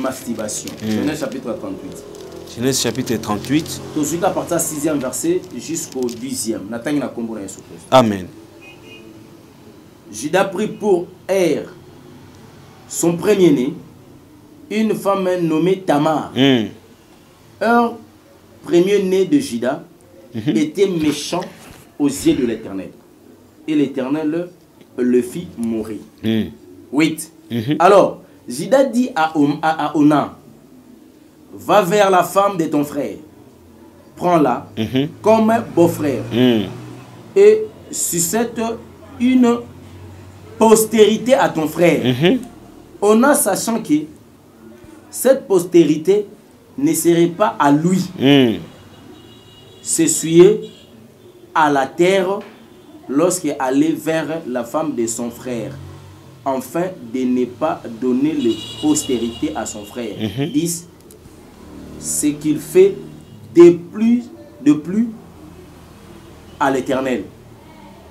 masturbation. Genèse chapitre 38. Genèse chapitre 38. Tout de suite à partir du 6e verset jusqu'au 10e. Amen. Judas prit pour Er, son premier-né, une femme nommée Tamar. Un premier-né de Judas était méchant aux yeux de l'Éternel. Et l'Éternel le fit mourir. 8. Alors, Judas dit à Onan, va vers la femme de ton frère, prends-la comme beau-frère et succède une postérité à ton frère. Onan, sachant que cette postérité ne serait pas à lui, s'essuyer à la terre lorsqu'il allait vers la femme de son frère, afin de ne pas donner la postérité à son frère. 10. Ce qu'il fait de plus à l'Éternel,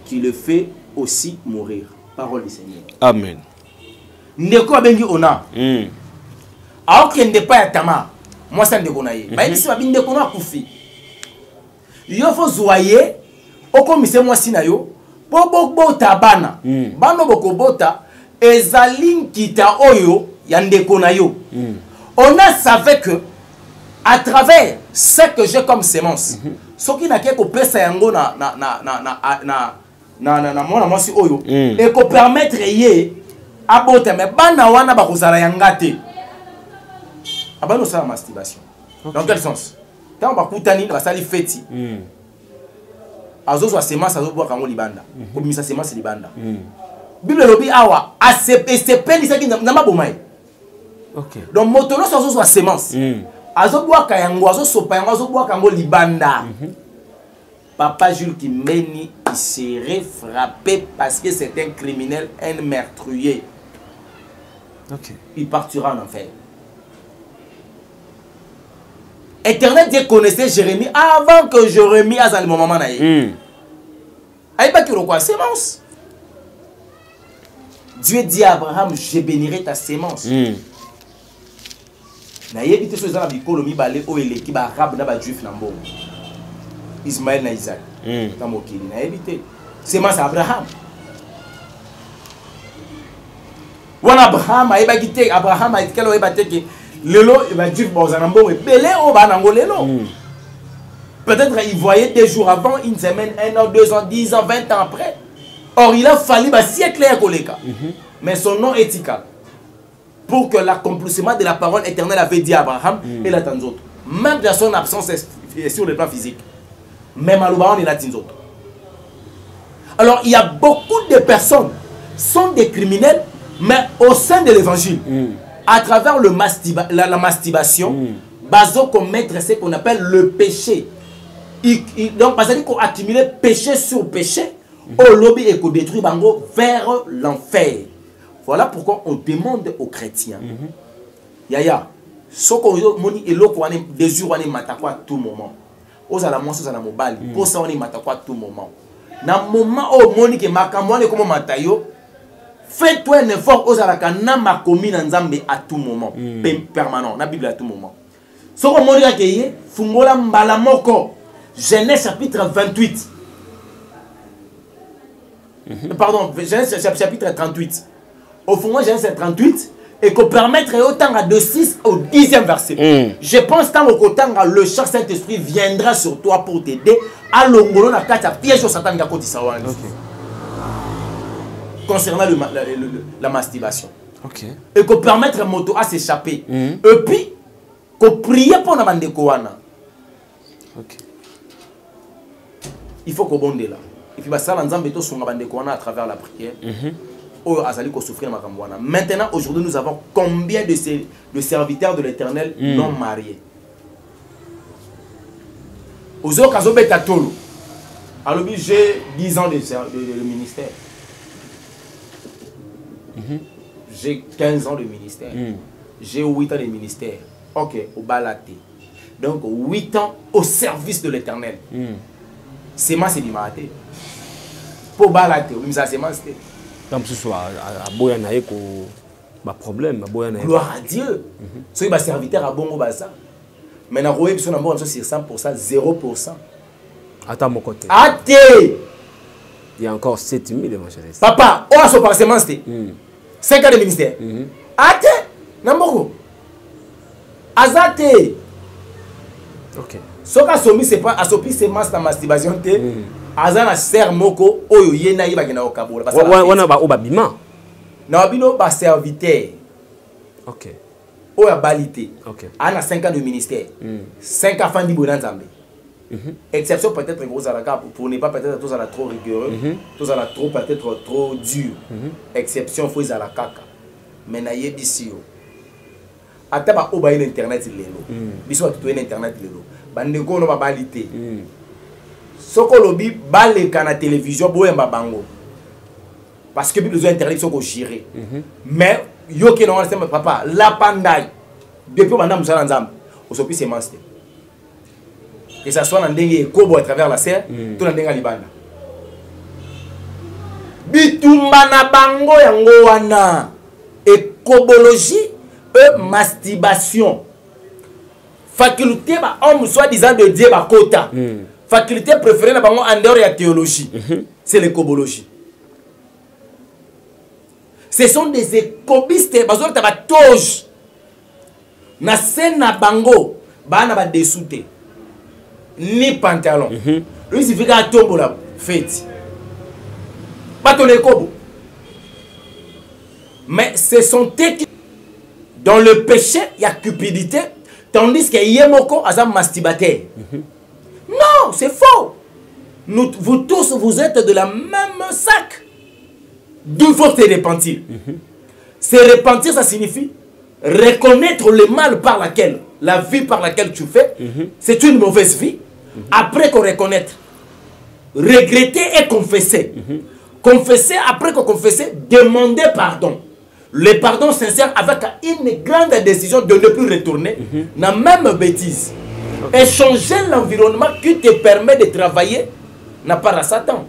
qui le fait aussi mourir. Parole du Seigneur. Amen. Ndeko bengi ona. Aokende pa ya Tamar. Moi ça ndeko na ye. Ba isi ba ndeko na kufi. Yo fo zoyer okomise mwasi na yo po bota bana. Bano bokobota ezali nkita oyo ya ndeko na yo. On a savait que à travers ce que j'ai comme sémence, ce qui n'a qu'à pesa yango na mona mwasi oyo et ko permettre ye abota mais bana wana ba kozala yangate. Abano ça la masturbation. Dans quel sens? Quand on va kutani ba sali feti. Azo so semence azo boka ngo libanda. Ko bimisa semence libanda. Bible lobi awa ACPCP lisaki na mabomai. OK. Donc motono so so semence. Azo boka yango azo sopa yango azo boka ngo libanda. Papa Jules Kimeni il serait frappé parce que c'est un criminel, un meurtrier. OK. Il partira en enfer. Éternel Dieu connaissait Jérémie avant que Jérémie a le moment naïe. Aïe pas qu'il quoi sémence. Dieu dit à Abraham, je bénirai ta sémence. Naïe bité sur la bicolo mi balé o ele qui ba arabe na ba juif nambo. Ismaël na Isaac. Tamokili naïe bité. Sémence Abraham. Wana Abraham aïe ba quitté Abraham aïe quel o ba teke. Lelo, il va dire Bozanambo et Belé au Banango Lelo. Peut-être il voyait des jours avant, une semaine, 1 an, 2 ans, 10 ans, 20 ans après. Or, il a fallu un siècle à Koleka. Mais son nom est éthique. Pour que l'accomplissement de la parole éternelle avait dit à Abraham et la Tanzot. Même dans son absence sur le plan physique. Même à l'Oubaran et la Tanzot. Alors, il y a beaucoup de personnes qui sont des criminels, mais au sein de l'évangile. À travers la masturbation, baso commettre ce qu'on appelle le péché. Donc, parce qu'il faut accumuler péché sur péché, au lobby et qu'on détruit bango vers l'enfer. Voilà pourquoi on demande aux chrétiens. Yaya, ce qu'on moni et l'eau qu'on des jours on est matakwa à tout moment. Aux alamons, aux alamons bali, pour ça on est matakwa à tout moment. Dans le moment où moni que makamouane comme matayo. Fais-toi un effort aux alakana ma commune nzambe à tout moment, permanent, la Bible à tout moment. Ce qu'on m'a dit, fungola mbala moko, Genèse chapitre 28. Pardon, Genèse chapitre 38. Au fond, Genèse 38, et qu'on permettrait autant de 6 au 10e verset. Je pense que le char Saint-Esprit viendra sur toi pour t'aider à l'ongolo na kata piège au Satan ga koti sawa. Concernant la masturbation. Et qu'on permettre moto à s'échapper. Et puis, qu'on prie pour la bande koana. Il faut qu'on bonde là. Et puis, ça, l'ensemble de son bande koana à travers la prière. Maintenant, aujourd'hui, nous avons combien de serviteurs de l'Éternel non mariés? Aux autres, alors, j'ai 10 ans de ministère. J'ai 15 ans de ministère. J'ai 8 ans de ministère. Ok, au balaté. Donc 8 ans au service de l'Éternel. C'est moi, c'est du maté. Pour balaté, c'est moi, c'est. Comme ce soit à Boyanaïko, problème. Gloire à Dieu. Soyez un serviteur à bon baza. Maintenant, vous voyez, sur 100%, 0%. Attends mon côté. Athée. Il y a encore 7000 évangélistes. Papa, on a son parcement, c'était 5 ans de ministère. Athée. N'importe. Azate. Ok. Ce qui a soumis, c'est pas assopi semence dans masturbation. Azana ser moko oyo yena yiba gena okabola. Wana ba obabima. Na bino ba serviteur. Ok. Oya balité. Ok. Ana 5 ans de ministère. 5 ans fandi bonan Nzambe. Exception peut-être gros à la carte pour ne pas peut-être tous à la trop rigoureux, tous à la trop peut-être trop dur. Exception faut à la caca. Mais na yebisio. Ata ba oba internet lelo. Biso to internet lelo. Bande ko no ba balité. Soko lobi baleka na télévision boyemba bango. Parce que besoin internet soko gérer. Mais yo ke non c'est papa la pandai depuis madame Moussa Nzambe osopi c'est master. Que ça soit dans ndenge kobo à travers la serre, tout dans ndenge libanda. Bitumba na bango yango wana écobologie masturbation. Faculté ba homme soi-disant de Dieu ba kota. Faculté préférée na bango en dehors de la théologie. C'est l'écobologie. Ce sont des écobistes bazo ta ba toge. Na scène na bango ba na ba dessouté. Ni pantalon. Lui il suffit qu'à tomber la fête. Pas ton écobo. Mais ce sont eux qui dans le péché, il y a cupidité, tandis que Yemoko a un masturbateur. Non, c'est faux. Vous tous, vous êtes de la même sac. D'où il faut se repentir. Se repentir, ça signifie reconnaître le mal par laquelle, la vie par laquelle tu fais, c'est une mauvaise vie. Après qu'on reconnaître, regretter et confesser. Confesser, après qu'on confesse, demander pardon. Le pardon sincère avec une grande décision de ne plus retourner dans la même bêtise. Échanger l'environnement qui te permet de travailler n'a pas à Satan.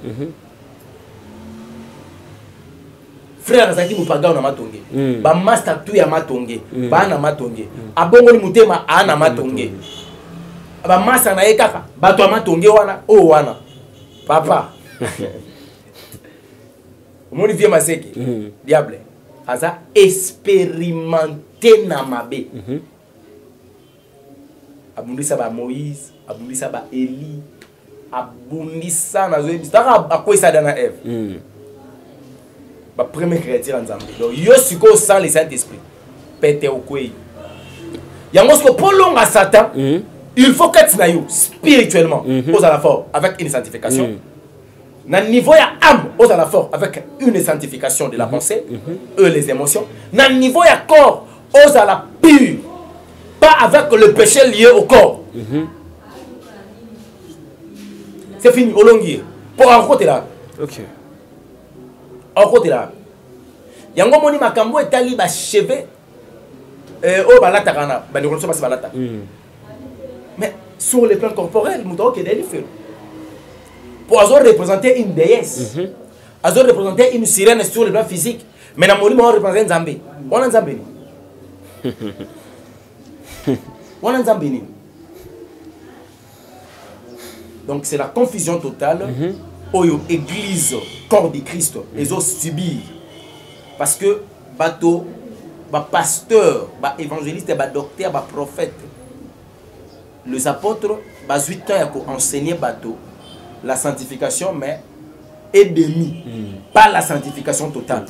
Frère Zaki Mupaga na matonge. Ba master tu ya matonge. Ba na matonge. Abongo ni mutema ana matonge. Ba masa na ekaka. Ba to matonge wana o wana. Papa. Mon vieux maseki. Diable. Aza expérimenté na mabe. Abundisa ba Moïse, abundisa ba Eli, abundisa na zoe bitaka akwesa dana Ève. Ba premier chrétien nzambe. Donc yo siko sans le Saint-Esprit. Pété au kwei. Yango sko polonga Satan, il faut qu'être na yo spirituellement aux à la fort avec une sanctification. Dans le niveau ya âme, aux à la fort avec une sanctification de la pensée, les émotions. Dans le niveau ya corps, aux à la pure, pas avec le péché lié au corps. C'est fini, au longuier. Pour un côté là. Ok. Au côté là. Yango moni makambo etali ba cheveux oh balata kana, ba ne pas balata. Mais sur le plan corporel, mouton qui est délicat. Pour représenter une déesse, représenter une sirène sur le plan physique. Mais dans mon livre, on représente un Zambé. On a un Zambé. On a un Zambé. Donc c'est la confusion totale. Oyo église, corps de Christ, les autres subir. Parce que, bateau, pasteur, évangéliste, docteur, prophète, les apôtres, 8 ans pour enseigner bateau. La sanctification, mais est demi, pas la sanctification totale.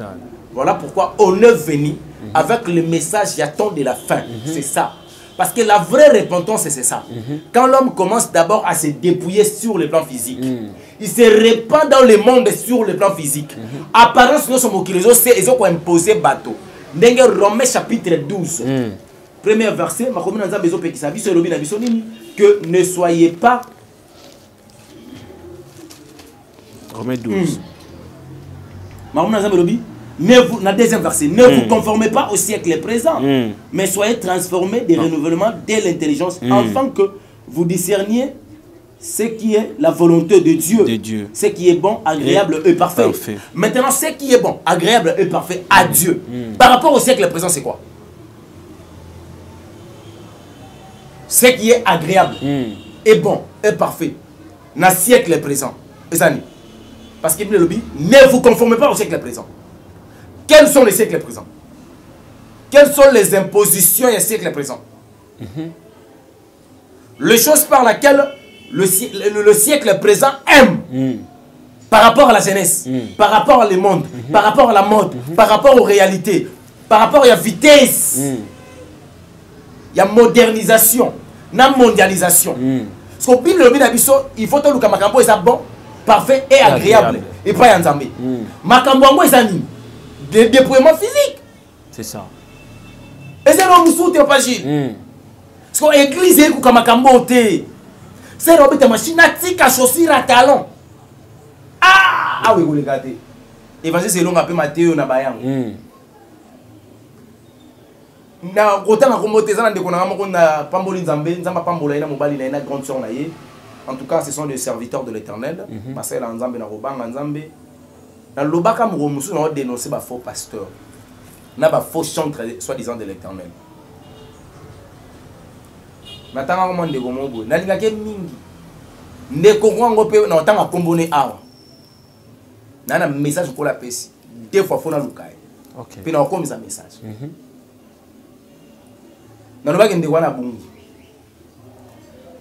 Voilà pourquoi on est venu avec le message j'attends de la fin. C'est ça. Parce que la vraie repentance, c'est ça. Quand l'homme commence d'abord à se dépouiller sur le plan physique, il se répand dans le monde sur le plan physique. Apparence, nous sommes au ils ont imposé bateau. Romains chapitre 12, premier verset, que ne soyez pas. Romains 12. La deuxième verset, ne vous conformez pas au siècle présent, mais soyez transformés des renouvellements de l'intelligence, afin que vous discerniez ce qui est la volonté de Dieu. Ce qui est bon, agréable et parfait. Maintenant, ce qui est bon, agréable et parfait à Dieu. Par rapport au siècle présent, c'est quoi? Ce qui est agréable et bon et parfait dans le siècle présent. Parce qu'il dit, ne vous conformez pas au siècle présent. Quels sont les siècles présents? Quelles sont les impositions du siècle présent? Les choses par lesquelles le siècle présent aime. Par rapport à la jeunesse, par rapport à le monde, par rapport à la mode, par rapport aux réalités, par rapport à la vitesse. Il y a modernisation, la mondialisation. Parce qu'au Bible, il faut que le Makambo soit bon, parfait et agréable. Et pas Yanzambe. Makambo est un déploiement physique. C'est ça. Et c'est l'homme sous tes pages. Parce que l'église est comme Makambo. C'est l'homme de machine à chaussures à talons. Ah oui, vous regardez. Évangile, c'est long après Matthieu Nabayang. Na kota na kombo tezana ndeko na moko na pamboli nzambe pambola ina mobali na ina grande sœur na ye. En tout cas, ce sont les serviteurs de l'Éternel. Parce que nzambe na robanga nzambe na lobaka mo musu na dénoncer ba faux pasteur. Na ba faux chantre soi-disant de l'Éternel. Natanga ko ndeko mobo na lingake mingi. Ndeko ngo pe na tanga kombone awa. Na na message pour la pesi. Deux fois faut na lukai. OK. Puis na ko misa message.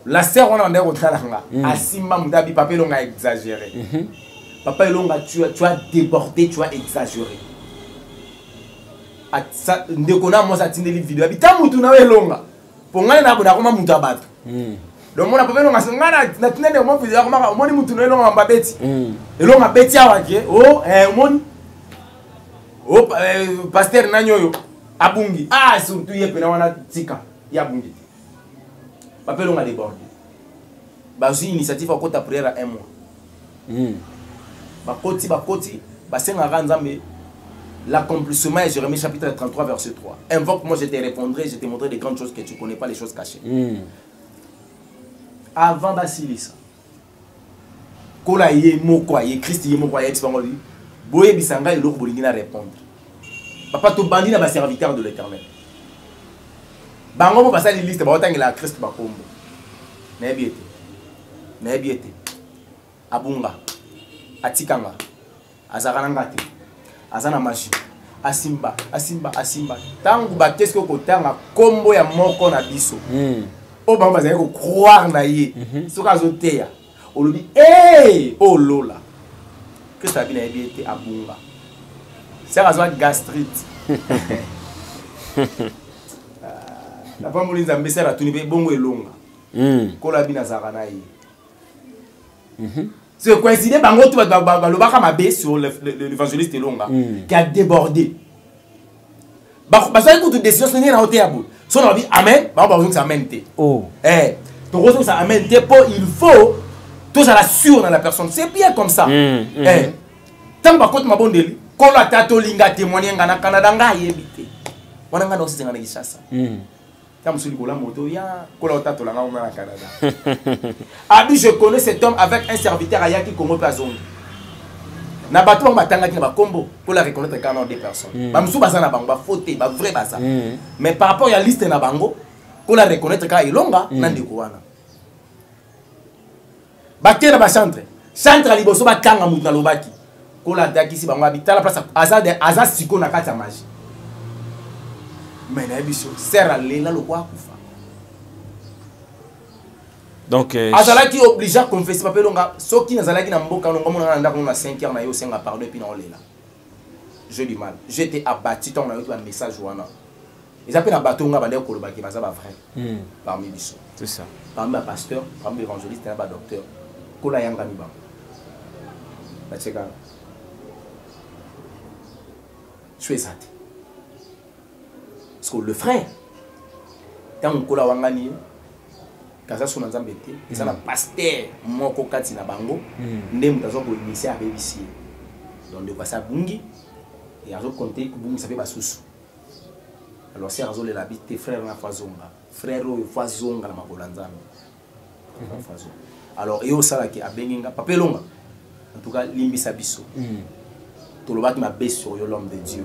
La sœur, on a Asimba Moudabi, papa, il a exagéré. Papa, tu as débordé, tu as exagéré. Ndekona moi ça tient les vidéos. Bita mutu na welonga. Pour ngana na bona koma mutu abatu. Donc mon papa longa ngana na tinende mo vidéo koma moni mutu na welonga mbabeti. Elonga beti awake. Oh moni. Oh pasteur nanyoyo. Abungi. Ah, surtout yepena wana tika. Yabungi. Papa longa débordé. Bazi initiative à kota prière à 1 mois. Bakoti, basenga nzambe. L'accomplissement est Jérémie chapitre 33 verset 3. Invoque-moi, je te répondrai, je te montrerai des grandes choses que tu ne connais pas, les choses cachées. Avant Basilisa. Kola ye moko ye Christ ye moko ye expangoli. Boye bisanga et l'autre bolingina répondre. Papa to bandi na ba serviteur de l'Éternel. Bango mo passer liste ba otangela Christ ba kombo. Na biete. Abunga. Atikanga. Azakana ngati. Azana machi. Asimba. Tangu ba qu'est-ce que kotanga kombo ya moko na biso. O ba bazali ko croire na ye. Soka zoteya. Olobi oh lola. Que ça bien biete abunga. C'est raison gastrite. La femme lui a mis ça à tout niveau bon et long. Kola bina zakana yi. C'est coïncidé bango tout le baka mabé sur l'évangéliste Longa qui a débordé. Bah ça écoute décision c'est na hôtel abou. Son on dit amen, bah on va ça amen té. Oh. Donc on ça amen té pour il faut tout ça l'assure dans la personne. C'est bien comme ça. Tant ba côté mabondeli, kola tato linga témoigner ngana Canada nga yebité. Wana nga aussi ngana Kinshasa. Abi, je connais cet homme avec un serviteur à Yaki Kongo Pazongi. Nabato matanga ki na kombo pour la reconnaître quand on des personnes. Ba musu basa na bango ba faute ba vrai basa. Mais par rapport à la liste na bango, pour la reconnaître quand ilonga na ndeko wana. Ba kena ba chantre. Chantre liboso ba kanga mutu na lobaki. Ko la daki si bango habita la place aza siko na kati ya magie. Mais donc azala qui oblige à confesser papa longa so qui nazala qui na mboka longa mona ndako na 5 heures na yo senga pardon puis na olela je dis mal j'étais abattu tant na yo un message wana ils appellent na batonga bande ko lobaki baza ba vrai parmi biso c'est ça parmi ba pasteur parmi évangéliste na ba docteur ko la yanga mi ba ba cheka je suis ça. Parce que le frère, quand on kola wangani, kaza suna nzambete, ils ont un pasteur moko kati na bango, ndem kazo ko initier avec ici. Donc de quoi ça bungi et azo compter que bungi ça fait basusu. Alors c'est azo le habite frère na fazonga, frère o fazonga na makola nzambe. alors et au sala qui a benginga papelonga en tout cas limbisa biso tout le monde m'a baissé sur l'homme de Dieu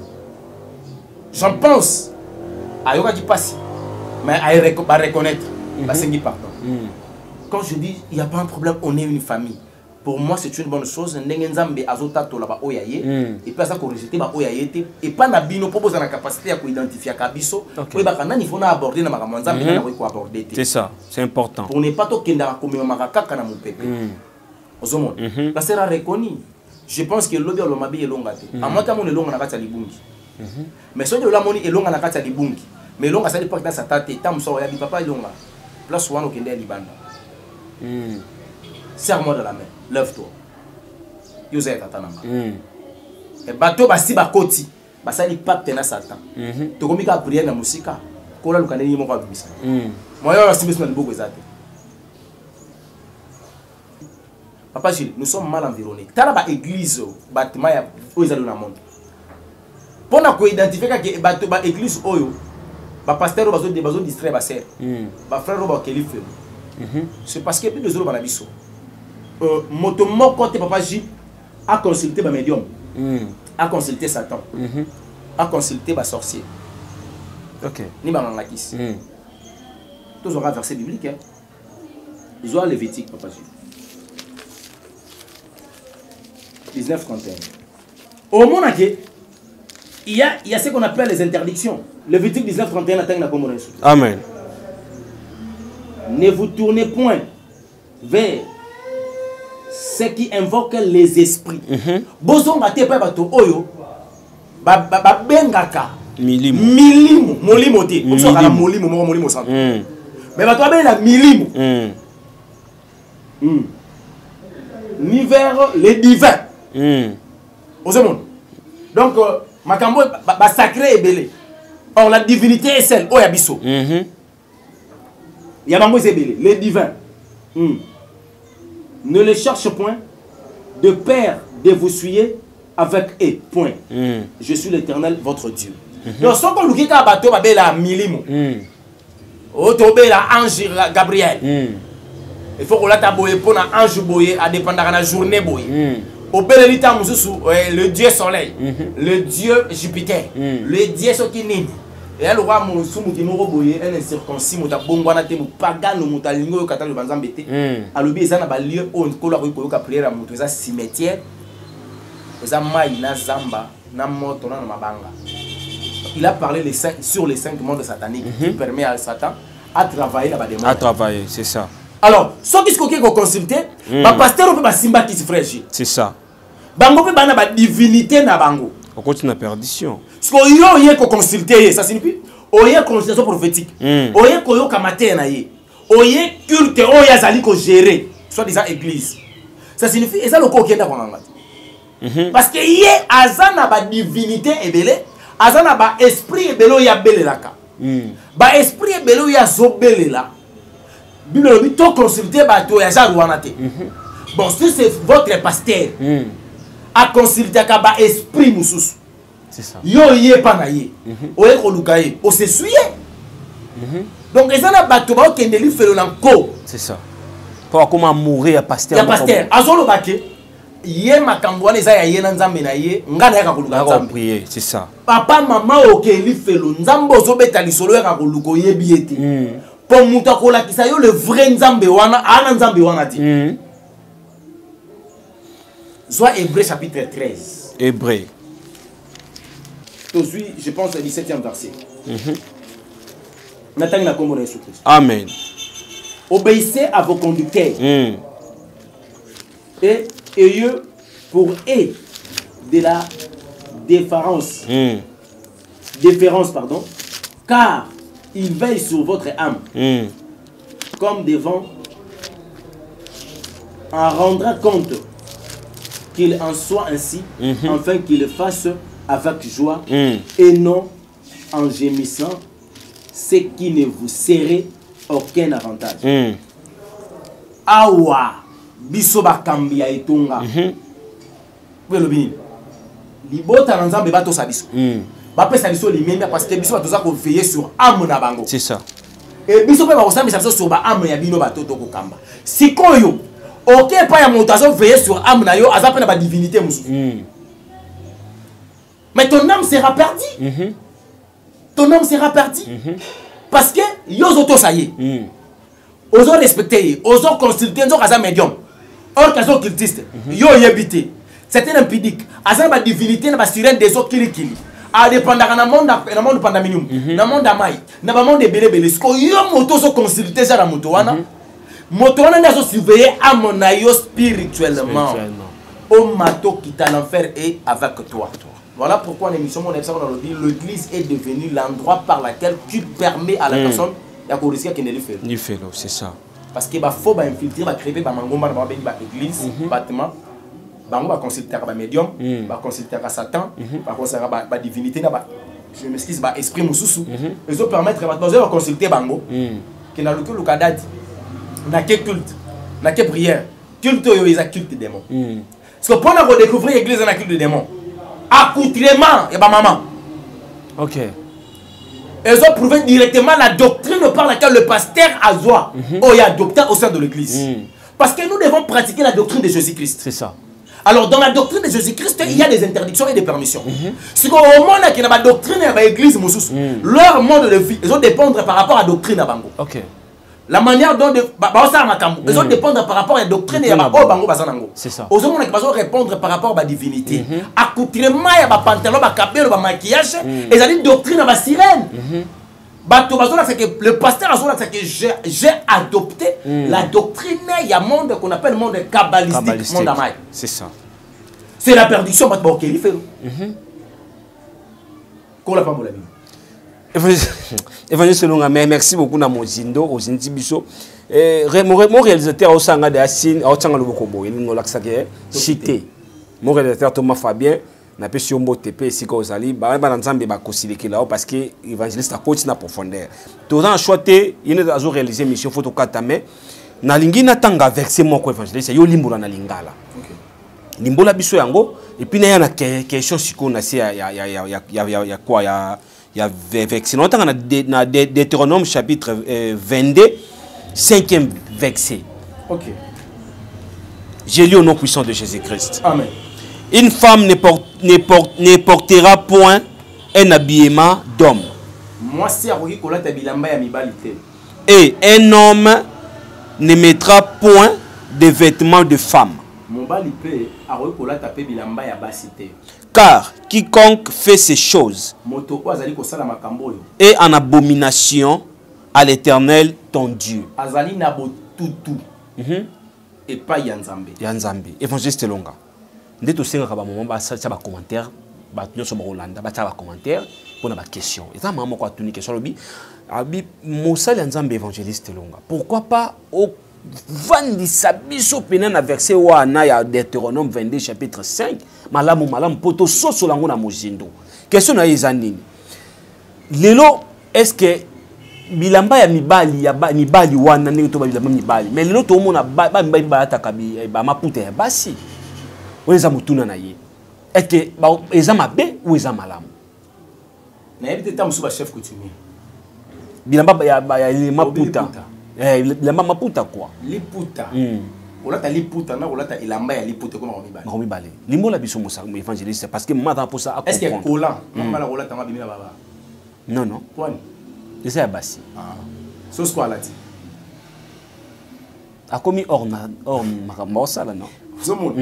j'en pense à yoka qui passe mais à reconnaître parce qu'il pardon quand je dis il n'y a pas un problème on est une famille pour moi c'est une bonne chose nengenzambe azota to laba oyaye et puis ça ko rejeter ba oyaye et pas na bino proposer la capacité à identifier kabiso et ba kana il faut na aborder na makamwanzambe na ko aborder c'est ça c'est important pour ne pas to kenda ko me makaka kana mon pépé ozomon la sera reconnu je pense que lobby lo mabi elonga te amata mon elonga na kati ya libungi mais so de la moni elonga na kati ya libungi mais elonga ça dépend dans sa tête tamso ya bi papa elonga place wana okende ya libanda serre-moi de la main lève-toi yoza tatanamba et bateau basi bakoti basali pacte na Satan to komika prière na musika kola lukandeni moko abisa moyo ya simbisi na liboko ezate papa Gilles nous sommes mal environnés tala ba église bâtiment ya oizalo na monde pona ko identifier que bateau ba église oyo ba pasteur bazo distraire ba sœur ba frère ba kelife c'est parce que plus de zolo banabiso moto moko te papa J a consulté ba médium a consulté Satan a consulté ba sorcier ok ni ba ngakisi tous aura verset biblique hein ils ont Lévitique papa J 19:31 au monde il y a ce qu'on appelle les interdictions Lévitique 19:31 atteint na komona yesu amen ne vous tournez point vers ceux qui invoquent les esprits. Bozonga te pa bato oyo ba bengaka milimo molimo te. Oso kala molimo santo. Mais bato ba la milimo. Ni vers les divins. Oso mon. Donc makambo ba sacré et belé. Or la divinité est celle oya biso. Il y a bango c'est belé, les divins. Ne les cherche point de peur de vous suyer avec eux. Point. Je suis l'Éternel, votre Dieu. Donc, si on loue à bateau, on la milimo. On tombe la ange Gabriel. Il faut qu'on la taboye pour un ange boye à dépendre de la journée boye. Au bel état, le Dieu Soleil, le Dieu Jupiter, le Dieu Sokinine. Et elle aura mon soumou qui m'a boyé, elle est circoncis, mon tabongwana te, mon pagano, mon talingo, kata le banzan bete. Alobi, ça n'a pas lieu, on colle avec le prière à mon cimetière. Ça maïna zamba, na moto na mabanga. Il a parlé sur les 5 mondes sataniques qui permet à Satan à travailler là-bas des mondes. À travailler, c'est ça. Alors, ce qui est consulté, le pasteur peut pas simba qui se fraîchit. C'est ça. Bango peut pas na divinité na bango. On continue la perdition. Ce qu'on y a consulté, ça signifie on y a consultation prophétique. On y a koyo kamate na ye. On y a culte, on y a zali ko gérer, soit disant église. Ça signifie et ça le ko kenda konanga. Parce que y a azana ba divinité ebele, azana ba esprit ebelo ya belé laka. Ba esprit ebelo ya zo belé là. Bible dit to consulter ba to ya jarouana te. Bon, si c'est votre pasteur a consulté ba esprit mususu. C'est ça. Yo yé pas na yé. Oye ko lukaye, o se suye. Donc les ana bato ba okende li felo na ko. C'est ça. Pour comment mourir à pasteur. Ya pasteur, azolo bake. Yé makambo wana eza ya yé na nzambe na yé, ngana ya ka koluka nzambe. Prier, c'est ça. Papa maman okeli felo nzambe ozobeta lisolo ya ka koluko yebi ete. Pour muta kola kisa yo le vrai nzambe wana, ana nzambe wana ti. Soit Hébreu chapitre 13. Hébreu. Aujourd'hui, je pense au 17e verset. Amen. Obéissez à vos conducteurs. Et ayez pour eux de la déférence. Déférence, car ils veillent sur votre âme. Comme devant en rendra compte qu'il en soit ainsi, afin qu'il le fasse avec joie et non en gémissant, ce qui ne vous serait aucun avantage. Awa biso bakambia etonga. Welobi. Libota na nzambe bato sabiso. Ba pesa biso limemba parce que biso batoza ko veiller sur âme na bango. C'est ça. Et biso pe ba kosambisa biso sur ba âme ya bino bato to kokamba. Sikoyo Ok, pas un montage veiller sur âme na yo, azap na ba divinité musu. Mais ton âme sera perdue. Ton âme sera perdue. Parce que yo auto ça y est. Ozo respecter, ozo consulter, ozo kaza médium. Or kazo cultiste. Yo yebité. C'est un impudique. Azan ba divinité na ba sirène des autres kili. A dépendre na monde pandaminium. Na monde amai. Na ba monde belé belé. Sko yo moto so consulter ça na moto wana. Moto wana na so surveiller à mon ayo spirituellement. Au mato qui t'a l'enfer est avec toi. Voilà pourquoi l'émission mon episode on a dit l'église est devenue l'endroit par lequel tu permets à la personne de corriger qu'il ne le fait. Il fait là, c'est ça. Parce que bah faut bah infiltrer, bah créer bah mangomba bah église, bâtiment, bah consulter bah médium, bah consulter à Satan, bah consulter bah divinité bah je m'excuse bah esprit mususu. Ils ont permettre bah consulter bango qui n'a le cadade, n'a que culte, n'a que prière, culte yo ils a culte démon. Parce que pour redécouvrir l'église on a culte de démon. Accoutrement et bah maman. Ok. Ils ont prouvé directement la doctrine par laquelle le pasteur a joie ou est adopté au sein de l'église. Parce que nous devons pratiquer la doctrine de Jésus-Christ. C'est ça. Alors dans la doctrine de Jésus-Christ, il y a des interdictions et des permissions. Ce qu'au moment qui n'a pas doctrine de l'église, leur mode de vie, ils ont dépendre par rapport à la doctrine à Bango. Ok. La manière dont ils ont dépendre par rapport à la doctrine et à Bango. C'est ça. Aux hommes qui vont répondre par rapport à la divinité. Accoutrement, il y a des pantalons, des capelles, des maquillages, et ils ont une doctrine à la sirène. Le pasteur a dit que j'ai adopté la doctrine, il y a un monde qu'on appelle le monde kabbalistique, monde amaï. C'est ça. C'est la perdition, qu'il fait. Qu'on l'a pas mon ami. Évangéliste Longa, merci beaucoup na mozindo aux indibiso. Mon réalisateur au sanga de Assine, au sanga le bokobo, il nous l'a cité. Mon réalisateur Thomas Fabien, n'a pas si on botte TP ici qu'aux ali, bah nzambe ba kosili là parce que évangéliste a coach na profondeur. Tout dans choité, il ne a réalisé mission photo katame. Na lingi na tanga verser mon ko évangéliste, yo limbola na lingala. Limbola biso yango et puis na ya na question siko na si ya quoi il y a verset. On a dans Deutéronome chapitre 22, 5e verset. Ok. J'ai lu au nom puissant de Jésus-Christ. Amen. Une femme ne portera point un habillement d'homme. Et un homme ne mettra point de vêtements de femme. Car quiconque fait ces choses est en abomination à l'Éternel ton Dieu. Et pas Yanzambe. Évangéliste Longa. Dès que vous avez un commentaire, vous avez un commentaire pour une question. Et ça, maman, quoi, une question. Moussa Yanzambe évangéliste Longa. Pourquoi pas au Vandisa biso pena verset wana ya Deutéronome 22 chapitre 5 malamu poto soso lango na mozindo. Question na ezanini. Lelo est-ce que bilamba ya mibali wana ndenge to ba bilamba mibali mais lelo to mona ba mibali ba atakabi ba maputa ya basi. Weza mutuna na ye. Est-ce que ba ezama be ou ezama malamu? Na yebite tamusu ba chef coutumier. Bilamba ya maputa. Bilamba maputa quoi. Liputa. Olata liputa na olata ilamba ya liputa ko mibali. Mibali. Limbola biso mosa évangéliste parce que maman pour ça. Est-ce que colant mala olata ma bimina baba? Non non. Point. C'est ça basi. Ah. Sos quoi là ti? A commis or makambo sala non. Zomo.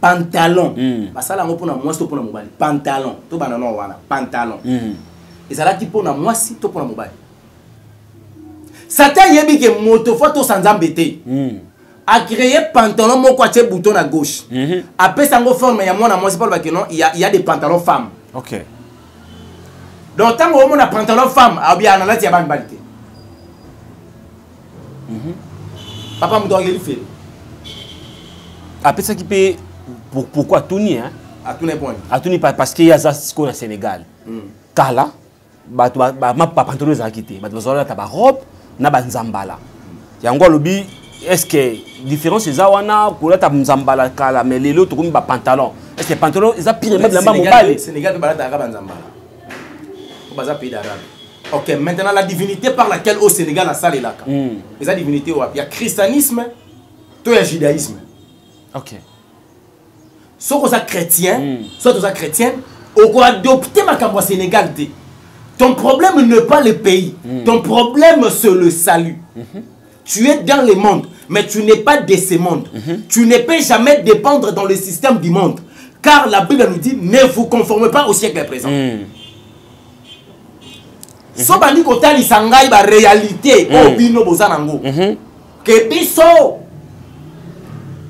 Pantalon. Basala ngo pona mwasi to pona mobali. Pantalon. To banana wana. Pantalon. Et ça là qui pona mwasi to pona mobali. Satan yebi ke moto photo sans embêter. A créé pantalon moko atie bouton à gauche. Après ça ngo forme ya mwana mwasi pas que non, il y a des pantalons femmes. OK. Donc tant que on a pantalon femme, a bien na tia ban balité. Papa me doit le faire. Après ça qui peut pourquoi tourner hein? À tous les points. À tourner parce qu'il y a ça qu'on a Sénégal. Kala ba pantalon za quitté. Ba besoin ta robe na banzambala. Yango lobi est-ce que différence c'est ça wana pour ta nzambala kala mais les autres comme ba pantalon. Est-ce que pantalon ils a pire même la mobile Sénégal ba ta banzambala. Au bas pays d'arabe. OK, maintenant la divinité par laquelle au Sénégal la salle est là. Les divinité il y a christianisme to ya judaïsme. OK. Soit tu es chrétien, soit tu es chrétienne, ou tu adopter ma cambo Sénégal. Ton problème n'est pas le pays. Ton problème, c'est le salut. Tu es dans le monde, mais tu n'es pas de ce monde. Tu ne peux jamais dépendre dans le système du monde. Car la Bible nous dit, ne vous conformez pas au siècle présent. So bandi kotali sangai ba réalité au bino bozanango. Que biso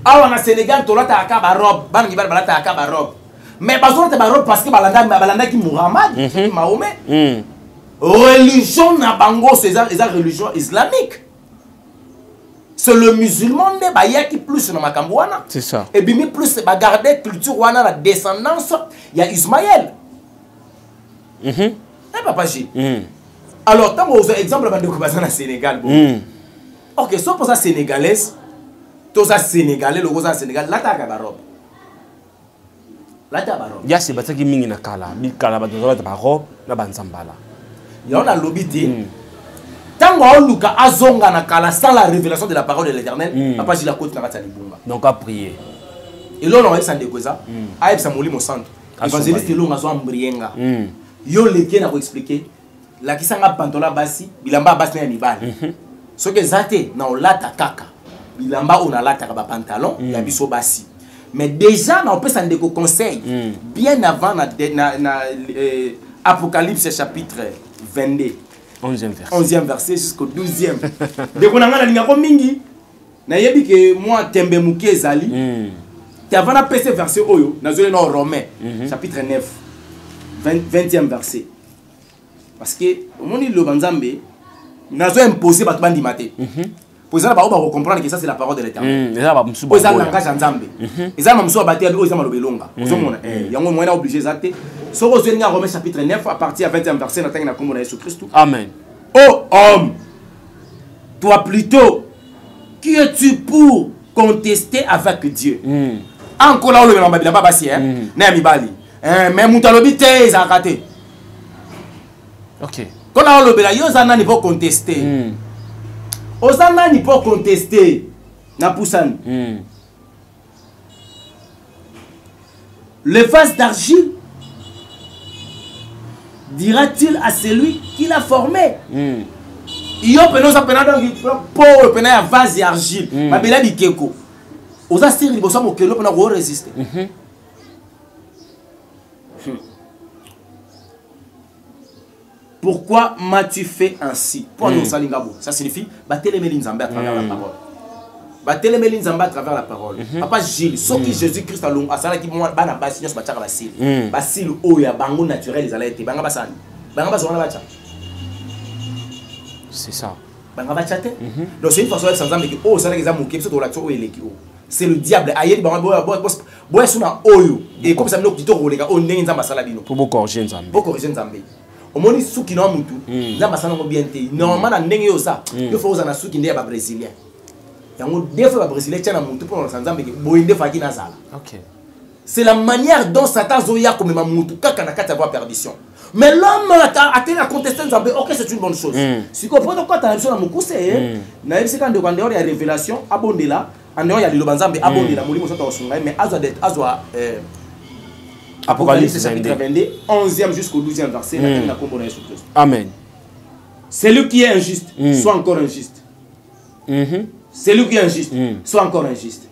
awa na Sénégal tolata akaba robe, bana ngibala balata akaba robe. Mais bazo te ba robe parce que balanda ki Muhammad, Mahomet. Religion na bango c'est la religion islamique. C'est le musulman de baya qui plus na makambo wana. C'est ça. Et bimi plus ba garder culture wana la descendance il y a Ismaël. Eh papa J. Alors, tant que exemple de Sénégal, ok, si on sénégalaise, tous les sénégalais, le Sénégal, là t'as robe. Là t'as robe. Il y a ces bâtiments qui mingi na kala, mi kala ba dans la robe, la banzambala. Il y a l'obité. Tant qu'on luka azonga na kala sans la révélation de la parole de l'Éternel, papa J la côte na batali bunga. Donc à prier. Et là on a ça dégoza, a ça moli mon centre. Évangéliste lo ngazo ambrienga. Yo leke na ko expliquer. La kisanga pantola basi bilamba basi na mibali so que zate na olata kaka bilamba ona lata ka pantalon ya biso basi mais déjà na opesa ndeko conseil bien avant na Apocalypse chapitre 22 11e verset jusqu'au 12e ndeko na ngana linga ko mingi na yebi ke moi tembe muke ezali te avant na pese verset oyo na zole na Romain chapitre 9 20e verset. Parce que au moment où le Banzambe n'a pas imposé par bandi maté. Pour ça, on va comprendre que ça c'est la parole de l'Éternel. Pour ça, langage Nzambe. Et ça, mamsou abaté avec Osama Lobelonga. Il y a un moyen obligé zaté. Sur Romain chapitre 9 à partir à 20e verset, on a comme Jésus Christ. Amen. Oh homme, toi plutôt, qui es-tu pour contester avec Dieu? Encore là, on le met pas passé, hein? Néami Bali. Mais Moutalobite, ils ont raté. OK. Quand on le bela, yozana ni pour contester. Ozana ni pour contester. Na poussane. Le vase d'argile dira-t-il à celui qui l'a formé? Yo penon sa pena donc pour pena ya vase d'argile. Ma bela bikeko. Oza siri liboso mo kelo pena ko résister. Pourquoi m'as-tu fait ainsi? Ça signifie battre les Nzambe à travers la parole. Battre les Nzambe à travers la parole. Papa Gilles, ce qui Jésus-Christ a long, à ça qui moi bana basi nyos batcha basil. Basil oya bango naturel les allaient banga basani. Banga bazona batcha. C'est ça. Banga batcha te. Donc c'est une façon de Nzambe que oh ça les amour qui sont dans l'action eleki oh. C'est le diable. Aïe banga boy suna oyo et comme ça nous dit to les gars on n'est Nzamba sala bino. Pour beaucoup corriger Nzambe. Pour corriger Nzambe. Au moins sous qui n'ont mutu là ça n'a bien été normalement na ndenge ça il faut aux sous qui n'est pas brésilien yango des fois brésilien tient na mutu pour Nzambe que boinde fa qui na sala. OK. C'est la manière dont Satan zoya comme ma mutu kaka na kata voir perdition mais l'homme a tenu à contester Nzambe. OK, c'est une bonne chose si comprend pourquoi tu as besoin de mukuse na yebisi quand de quand il y a révélation abondela en dehors il y a le Nzambe abondela molimo soto osunga mais azwa Apocalypse chapitre 22, 11e jusqu'au 12e verset. Amen. Celui qui est injuste, soit encore injuste. Celui qui est injuste, soit encore injuste.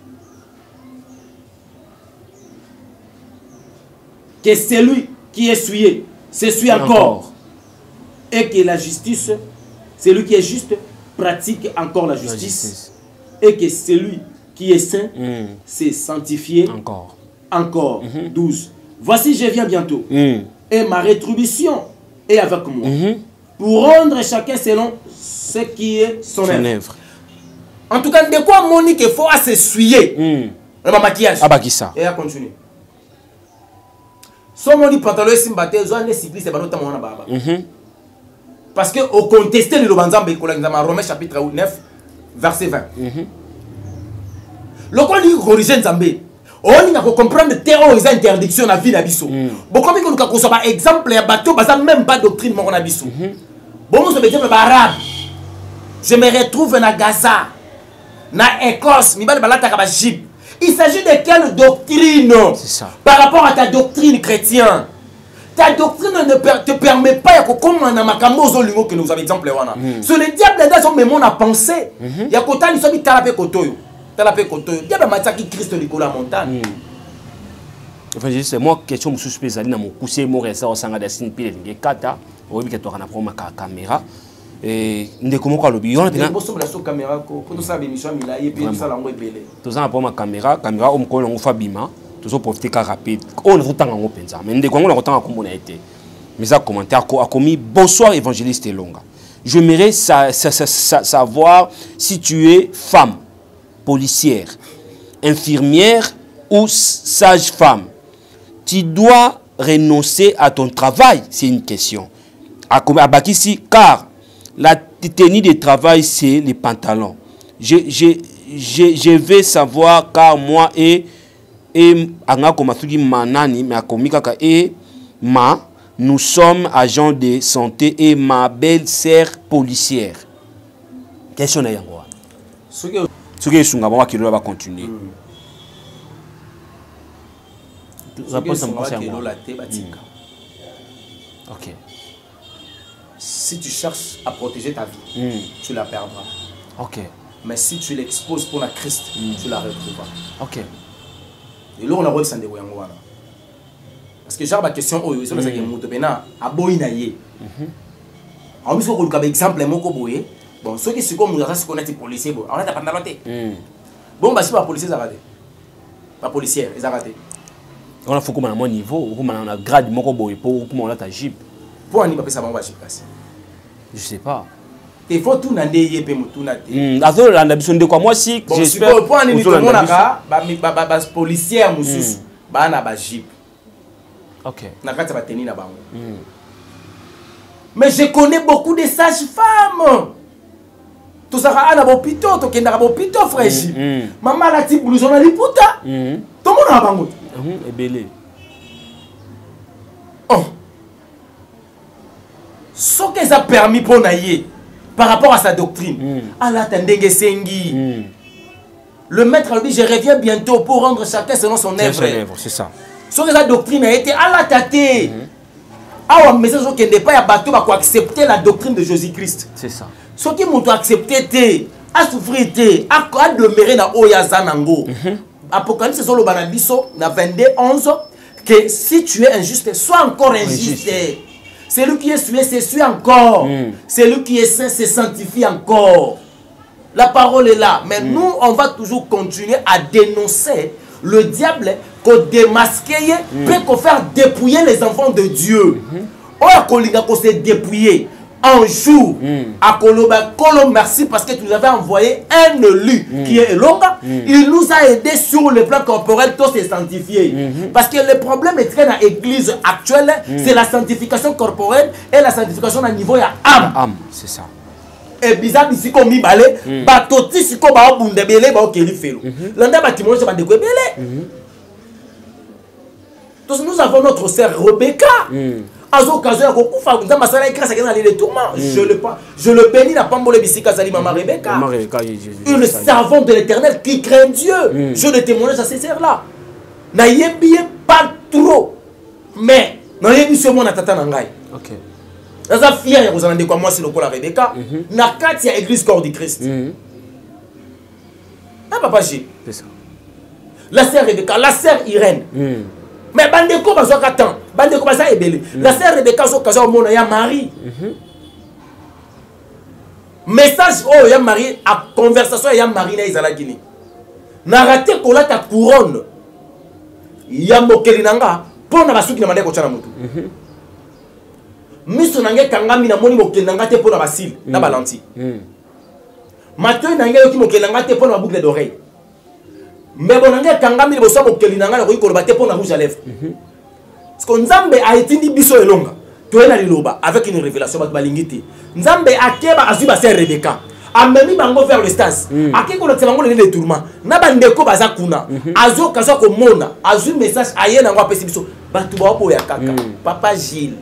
Que celui qui est souillé, s'essuie encore. Et que la justice, celui qui est juste, pratique encore la justice. Et que celui qui est saint, s'est sanctifié encore. 12. Voici, je viens bientôt. Et ma rétribution est avec moi. Pour rendre chacun selon ce qui est son œuvre. En tout cas, de quoi Monique il faut s'essuyer. Le maquillage. Abakissa. Et à continuer. Si on dit pantalon simbaté, on est cycliste, c'est pas notamment un baba. Parce que au contesté le Lobanzambe, Romains chapitre 9, verset 20. Le quoi dit origine Zambé. On a comprendre les interdictions dans la vie d'Abisso. Bon, comme nous avons un exemple, bateau, même pas doctrine, mon Abisso. Bon, nous sommes des arabe. Je me retrouve dans Gaza. na Écosse, mibali balata ka jupe. Il s'agit de quelle doctrine? C'est ça. Par rapport à ta doctrine chrétienne. Ta doctrine ne te permet pas de comprendre makambo ozolingo que nous avons exemple wana. Sur le diable dans son mémoire a pensé. Ya kota ni sobi talape kotoyo. Talape kotoyo. Diable mataki Christ likolo la montagne. Évangéliste, moi question mususu pezali na mokuse mo resa osanga da sin pile ngekata, oyebi ke to kana proma ka caméra. Et ndeko moko alobi yona pena. Boso la so caméra ko pour ça émission mila et puis ça la ngo ebele. To za na proma caméra o mko longo fabima. Toujours profiter car rapide. On ne voit pas en pensa. Mais dès qu'on a autant comme on a été. Mais à commentaire a commis bonsoir évangéliste Elonga. J'aimerais savoir si tu es femme, policière, infirmière ou sage-femme. Tu dois renoncer à ton travail, c'est une question. À Bakissi, car la tenue de travail c'est les pantalons. Je vais savoir car moi et anga komasuki manani mais akomika ka nous sommes agents de santé et ma belle-sœur policière. Question na yango. Soki sunga ba kilo va continuer. Réponse en conseil. OK. Si tu cherches à protéger ta vie, tu la perdras. OK. Mais si tu l'exposes pour la Christ, tu la retrouveras. OK. Et là, on a reçu des gens. Parce que j'ai la question, oh, c'est ça qui est monté. Maintenant, à Boïnaïe. On a mis un exemple, bon, ceux qui sont comme nous, c'est qu'on a des policiers, on a des pantalons. Bon, bah, si pas policier, ça va. Pas policier, ils ont raté. On a fait comme à mon niveau, comme on a grade, mon robot, pour comment on a ta jeep. Pour un niveau, ça va jeep. Je sais pas. Il faut tout nander et puis tout nander. Azol on a besoin de quoi moi si j'espère pour un niveau on a ba policier mususu ba na ba jeep. OK. Na kati ba tenir na bango. Mais je connais beaucoup de sages-femmes. Tout ça à l'hôpital, to kenda l'hôpital frère. Maman la ti blouson na liputa. Tout le monde a bango. Et belé. Oh. Ce que ça a permis pour naïe par rapport à sa doctrine. Allah t'endenge sengi. Le maître lui dit je reviens bientôt pour rendre chacun selon son œuvre. C'est ça. Ce que sa doctrine a été Allah tate. Ah ouais, mais ça qui n'est pas ya bateau pour accepter la doctrine de Jésus-Christ. C'est ça. Ce qui m'ont accepté té, a souffrir té, a demeurer na oyazanango. Apocalypse sur le banabiso na 22:11 que si tu es injuste, sois encore injuste. Celui qui est sué, c'est sué encore. Celui qui est saint, se sanctifie encore. La parole est là. Mais nous, on va toujours continuer à dénoncer le diable, qu'on démasque, qu'on faire dépouiller les enfants de Dieu. On se dépouiller. Un jour, à Koloba, merci parce que tu nous avais envoyé un élu qui est Elonga. Il nous a aidé sur le plan corporel, tout se sanctifier. Parce que le problème est que dans l'église actuelle, c'est la sanctification corporelle et la sanctification à niveau de âme. Âme, c'est ça. Et bizarre ici comme Mibale, batoti si comme ba bundebele ba okeli felo. Landa bâtiment c'est pas de belé. Donc nous avons notre sœur Rebecca. À l'occasion de Kokufa, nous avons masala grâce à les tourments. Je le bénis la pambole bisika sali maman Rebecca. Une servante de l'Éternel qui craint Dieu. Je le témoignage à ces sœurs là. Na yebi pas trop. Mais na yebi sur mon atata nangai. OK. Naza fier ya kozana ndeko moi c'est le kola Rebecca. Na kati ya église corps du Christ. Ah papa J. C'est ça. La sœur Rebecca, la sœur Irène. Mais bandeko bazwaka temps, bandeko baza ebele. La sœur Rebecca zo kaza au mona ya Marie. Message oh ya Marie à conversation ya Marie na izala gini. Na raté kola ta couronne. Ya mokeli nanga pona basuki na mandeko tshana mutu. Miso nange kangami na moni mokeli nanga te pona basile na balanti. Matoi nange yoki mokeli nanga te pona boucle d'oreille. Mais bon, on a kangami le bosso mokeli nanga ko ikolo bate pona rouge à lèvres. Parce que Nzambe a etindi biso elonga. To ena liloba avec une révélation ba balingiti. Nzambe akeba azuba sœur Rebecca. Amemi bango vers le stade. Akeko le tselango le tourment. Na bandeko baza kuna. Azo kazo ko mona, azu message ayena ngo apesi biso. Batu ba po ya kaka. Papa Gilles,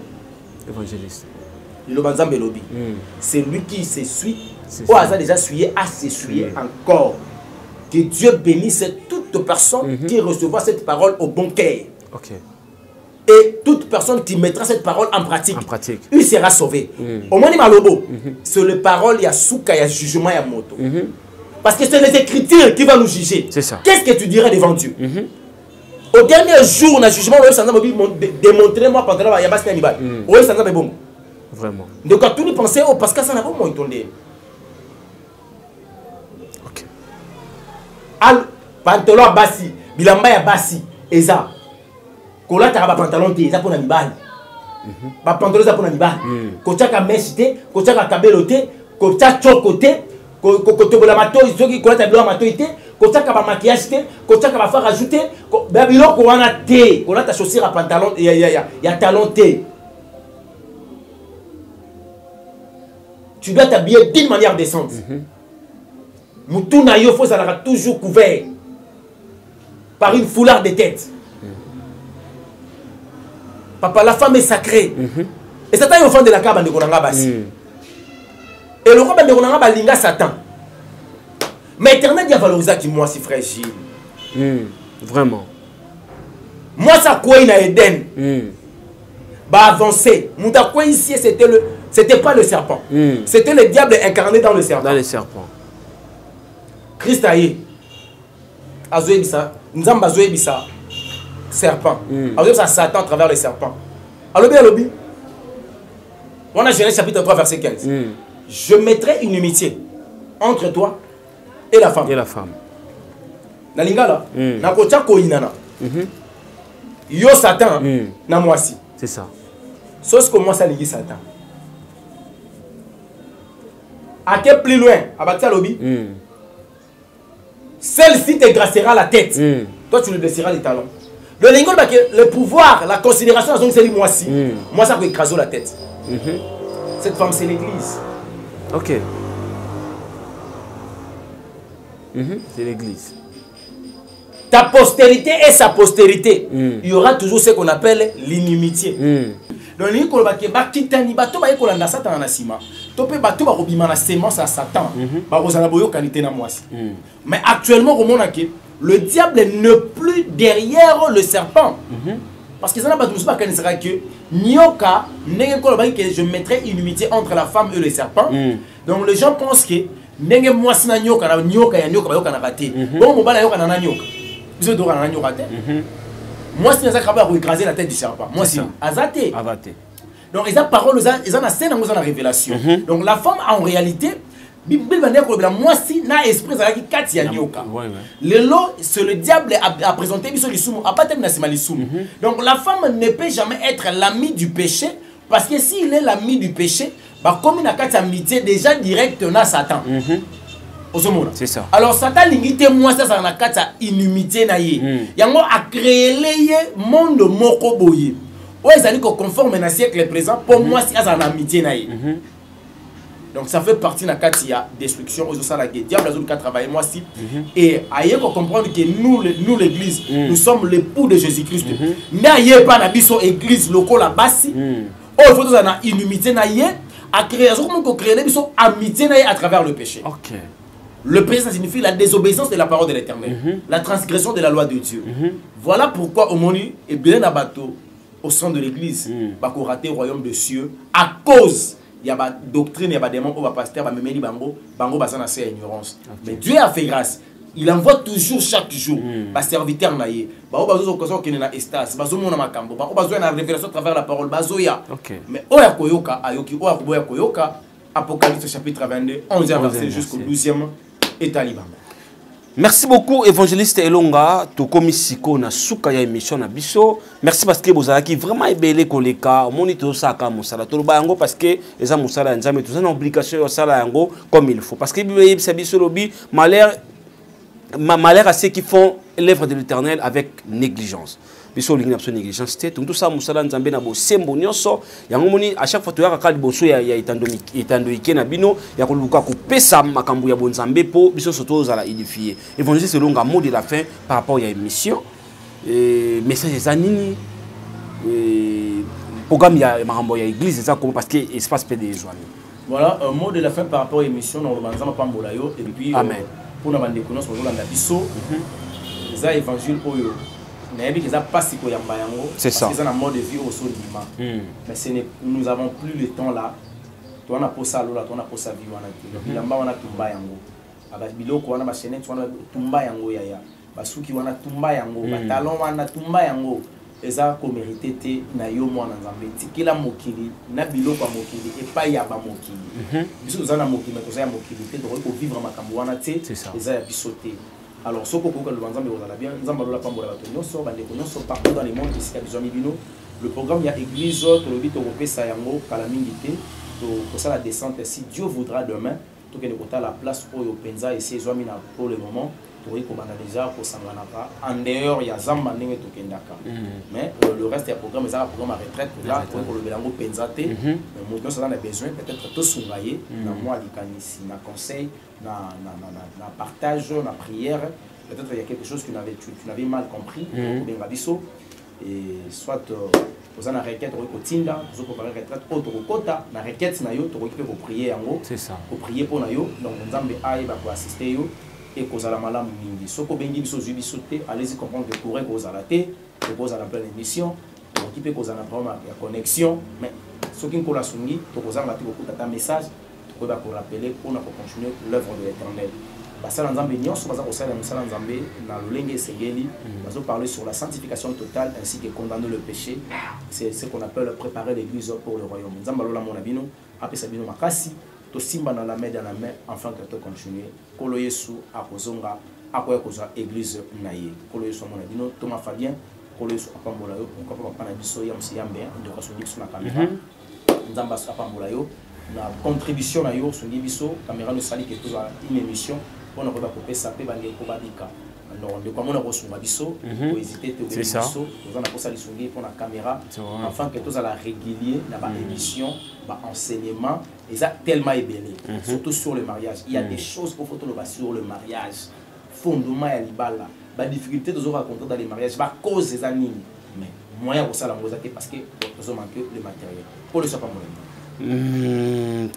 évangéliste. Liloba Nzambe lobi. C'est lui qui se suit. Ou a déjà essuyé à s'essuyer encore. que Dieu bénisse toute personne qui recevra cette parole au bon cœur. Ok. Et toute personne qui mettra cette parole en pratique, il sera sauvé. Au moins, c'est les paroles, il y a souka, il y a jugement, il y a moto. Parce que c'est les Écritures qui vont nous juger. C'est ça. Qu'est-ce que tu dirais devant Dieu? Au dernier jour, le jugement, démontrez-moi pendant la yabas cannibale. Oui, ça n'a bon. Vraiment. Donc, quand tu pensais, oh, parce que ça n'a pas bon, ok. Al pantalon bassi, bilamba ya bassi, eza. Kola ta ba pantalon te, eza pona mibali. Ba pantalon eza pona mibali. Kochaka mesh te, kochaka kabelo te, kocha choko te, kotobola mato, izoki kola ta bilo mato te, kochaka ba maquillage te, kochaka ba fa rajouter, ba biloko wana te, kola ta chaussure à pantalon ya talon te. Tu dois t'habiller d'une manière décente. Moutouna yo faut ça toujours couvert par une foulard de tête. Papa, la femme est sacrée. Et Satan est au fond de la cabane de Konanga Bassi. Et le roi de Konanga Balinga Satan. Mais Éternel a valorisé qui moi si fragile. Vraiment. Moi ça quoi il a Eden. Bah avancé. Mouta quoi ici c'était pas le serpent. C'était le diable incarné dans le serpent. Dans le serpent. Christ aïe. Azoebisa. Nzamba Azoebisa. Serpent. Azoebisa Satan à travers le serpent. Alobi. On a Genèse chapitre 3 verset 15. Je mettrai une inimitié entre toi et la femme. Et la femme. Na lingala. Na kocha koinana. Yo Satan. Na moisi. C'est ça. Sauf que moi ça ligi Satan. À quel plus loin? Abatia lobby. Celle-ci te graciera la tête. Toi, tu lui blesseras les talons. Le pouvoir, la considération, c'est moi-ci. Moi, ça peut écraser la tête. Cette femme, c'est l'église. Ok. C'est l'église. Ta postérité et sa postérité. Il y aura toujours ce qu'on appelle l'inimitié. Donc, il y a Satan. Mais actuellement, le diable n'est plus derrière le serpent. Parce que ça n'a pas que je mettrai une inimitié entre la femme et le serpent. Donc les gens pensent que moi si na nyoka na nyoka ya nyoka bayoka na raté. Bon mobala yoka na nyoka. Biso do na nyoka te. Moi si ça capable de écraser la tête du serpent. Moi si azaté. Donc les paroles ils ont la scène en révélation. Donc la femme en réalité Bible va dire que moi si na esprit za ki kati ya nyoka. Le lot c'est le diable a présenté biso lisumu a pas tellement na sima lisumu. Donc la femme ne peut jamais être l'ami du péché parce que s'il est l'ami du péché, bah comme il a kati amitié déjà direct na Satan. C'est ça. Alors Satan limite moi ça na kati inimité na ye. Yango a créé le monde moko boye. Ouais, ça dit qu'on conforme na siècle présent pour moi si ça na amitié na ye. Donc ça fait partie de la katia destruction aux la diable a travaillé moi aussi et ailleurs qu'on comprendre que nous l'église nous sommes l'époux de Jésus-Christ. N'ayez pas la biso église locale la bassi. Oh il faut que ça na inimité na ye à créer comment qu'on crée biso amitié na ye à travers le péché. OK. Le péché ça signifie la désobéissance de la parole de l'Éternel, la transgression de la loi de Dieu. Voilà pourquoi au moni et bien na bateau au sein de l'église va qu'on rater le royaume de cieux à cause il y a des doctrines, il y a des démons, il y a des pasteurs, il y a des bango, c'est ignorance. Mais Dieu a fait grâce. Il envoie toujours, chaque jour, les serviteurs. Il y a des estas, il y a des révélations à travers la parole. Mais Apocalypse chapitre 22, 11e verset jusqu'au 12e état libre. Merci beaucoup, évangéliste Elonga. Tu comme siko na suka ya émission na biso. Merci parce que vous avez vraiment ébélé koleka. Monito saka musala. Tout le bango parce que les gens musala nzambe tout ça une obligation yo sala yango comme il faut. Parce que bible ça biso lobi malheur à ceux qui font l'œuvre de l'Éternel avec négligence. Biso lingi na négligence té tout ça musala nzambe na bo sembo nyonso yango moni à chaque fois to yaka kali boso ya itandoike na bino ya koluka ko pesa makambu ya bonzambe po biso soto za la édifier. Évangile selon un mot de la fin par rapport à l'émission message za nini programme ya makambo ya église ça comme parce que espace peut des joie. Voilà un mot de la fin par rapport à l'émission dans le banzama pambola yo et puis amen. pour na bande konos bazolanda biso eza évangile oyo nayebi que ça passe ko yamba yango c'est ça parce que ça na mode de vie au sol lima mais nous avons plus le temps là toi na posa lola toi na posa vie wana donc yamba wana tumba yango aba biloko wana ba chaînette wana tumba yango yaya basuki wana tumba yango batalon wana tumba yango eza ko mérité te na yo mwana nzambe tikila mokili na biloko ya mokili epai ya ba mokili biso za na mokili mais toza ya mokili te to ko vivre makambo wana te eza ya biso te. Alors ce qu'on peut le nzambe ozala bien nzambe lola pambola bato nyonso bandeko nyonso partout dans le monde ici ya biso bino le programme ya église to lobi to kopesa yango kala mingi te to ça la descente si Dieu voudra demain to ke kota la place oyo penza ici ezwami na pour le moment to ko bana déjà ko sangana pa en dehors ya zamba ndenge to kendaka mais le reste ya programme ça programme à retraite là pour le belango penza te mais moi ça a besoin peut-être to sungaye na moi likanisi na conseil na partage na prière peut-être il y a quelque chose que tu n'avais mal compris ou biso et soit aux ana requête au tinda zo ko para retraite auto kota na requête na yo to ko pour prier yango c'est ça pour prier pour na yo donc nzambe aye ba ko assister yo et kozala malamu mingi soko bengi biso zubi sauter allez-y comprendre que courir kozala te kozala pleine émission donc qui peut kozala vraiment ya connexion mais soki nkola sungi to kozanga te ko ta message to ko rappeler pour na continuer l'œuvre de l'Éternel. Basala nzambe nyonso baza kosala musala nzambe na lolenge esengeli bazo parler sur la sanctification totale ainsi que condamner le péché. C'est ce qu'on appelle préparer l'église pour le royaume. Nzamba lola mona bino apesa bino makasi to simba na la main dans la main afin que to continuer kolo Yesu akozonga akoya kozwa église na ye kolo Yesu mona bino Thomas Fabien kolo Yesu apambola yo pourquoi pas na biso ya msiyambe de kasongi sur la caméra nzamba apambola yo na contribution na yo sur biso caméra no sali que tout une émission on a pas couper ça peut banger ko badika alors de comment on reçoit biso pour hésiter te biso on a posé lisongi pour la caméra afin que tous à la régulier na ba émission ba enseignement et ça tellement ébélé surtout sur le mariage il y a des choses pour photo sur le mariage fondement ya libala ba difficulté de raconter dans les mariages ba cause des années mais moyen pour ça la mozate parce que nous manque le matériel pour le soit pas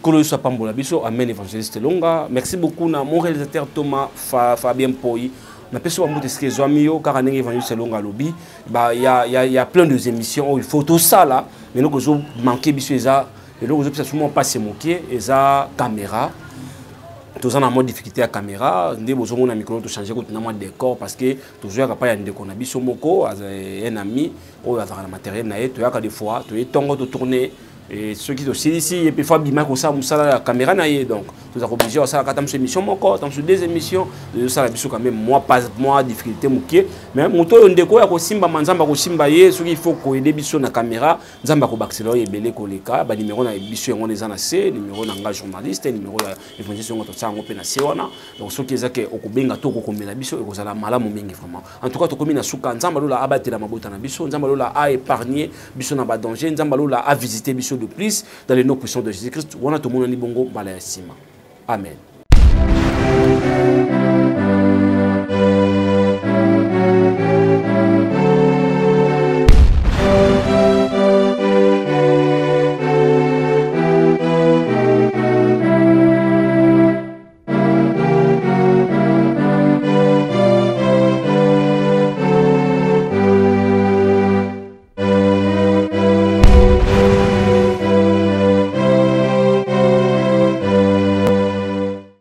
Kolo Yesu apambola biso amen évangéliste Longa. Merci beaucoup na mon réalisateur Thomas Fabien Poi. Na peso amboute ce que zoamio car ndenge évangéliste Longa lobi bah il y a plein de émissions où il faut tout ça là mais nous que manquer biso eza et donc vous sûrement pas se moquer eza caméra tous en mode difficulté à caméra ndé bozo na micro to changer ko na mode décor parce que toujours pas ya ndeko na biso moko un ami ou a na matériel na yeto ya ka des fois to etongo to tourner. Et ceux qui sont ici, et puis Fabi Marco ça, la caméra naïe donc nous avons obligé à ça quand on émission encore, dans deux émissions, de ça la biso quand même moi difficulté mouké, mais moto on déco ya ko simba manzamba ko simba ye, ceux qui faut ko aider biso na caméra, nzamba ko baxelo ye belé ko leka, ba numéro na biso on les anacé, numéro na nga journaliste, numéro ya information ngo to ça ngo pe na sewana, donc ceux qui ezake okubenga to ko komela biso e ko zala malamu mingi vraiment. En tout cas to komi na suka nzamba lola abatela mabota na biso, nzamba lola a épargner biso na ba danger, nzamba lola a visiter biso de plus dans les noms puissants de Jésus-Christ. Amen.